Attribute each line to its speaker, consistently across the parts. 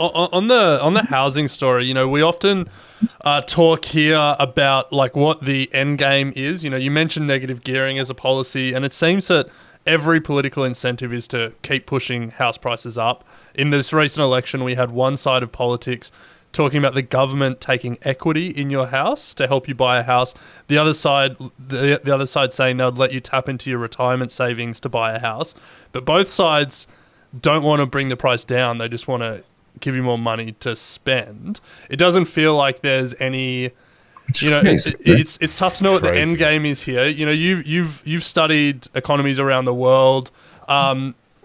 Speaker 1: On the housing story, we often talk here about like what the end game is. You mentioned negative gearing as a policy, and it seems that every political incentive is to keep pushing house prices up. In this recent election, we had one side of politics talking about the government taking equity in your house to help you buy a house. The other side saying they'll let you tap into your retirement savings to buy a house. But both sides don't want to bring the price down. They just want to give you more money to spend. It doesn't feel like there's any, it's tough to know what the end game is here. You've studied economies around the world.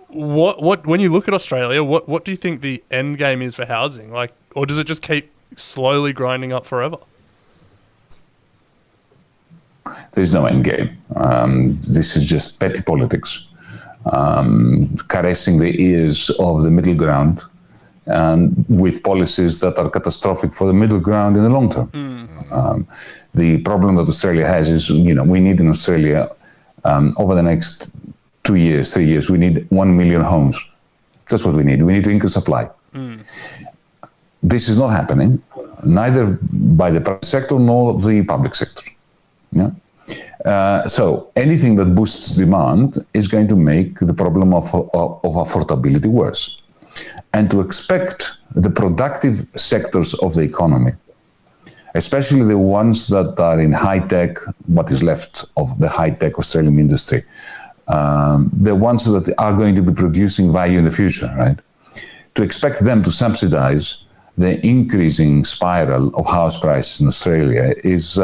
Speaker 1: What when you look at Australia, what do you think the end game is for housing? Like, or does it just keep slowly grinding up forever?
Speaker 2: There's no end game. This is just petty politics, caressing the ears of the middle ground, and with policies that are catastrophic for the middle ground in the long term. The problem that Australia has is, we need in Australia, over the next 2 years, 3 years, we need 1 million homes. That's what we need. We need to increase supply. This is not happening, neither by the private sector nor the public sector. Yeah? So anything that boosts demand is going to make the problem of affordability worse. And to expect the productive sectors of the economy, especially the ones that are in high-tech, what is left of the high-tech Australian industry, the ones that are going to be producing value in the future, right? To expect them to subsidize the increasing spiral of house prices in Australia is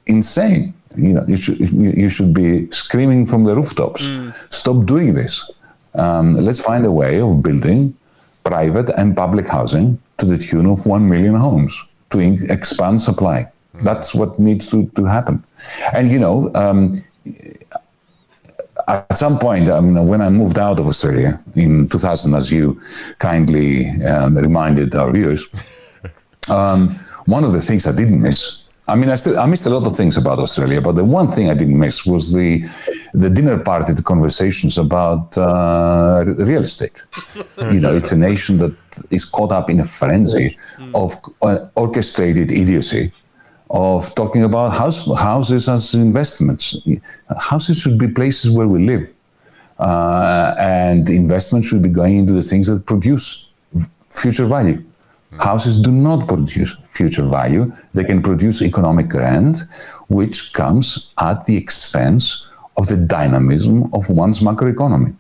Speaker 2: insane. You should be screaming from the rooftops. Stop doing this. Let's find a way of building private and public housing to the tune of 1 million homes to expand supply. That's what needs to happen. And, at some point, when I moved out of Australia in 2000, as you kindly reminded our viewers, one of the things I didn't miss, I missed a lot of things about Australia, but the one thing I didn't miss was the dinner party conversations about real estate. It's a nation that is caught up in a frenzy of orchestrated idiocy, of talking about houses as investments. Houses should be places where we live, and investment should be going into the things that produce future value. Houses do not produce future value. They can produce economic rent, which comes at the expense of the dynamism of one's macroeconomy.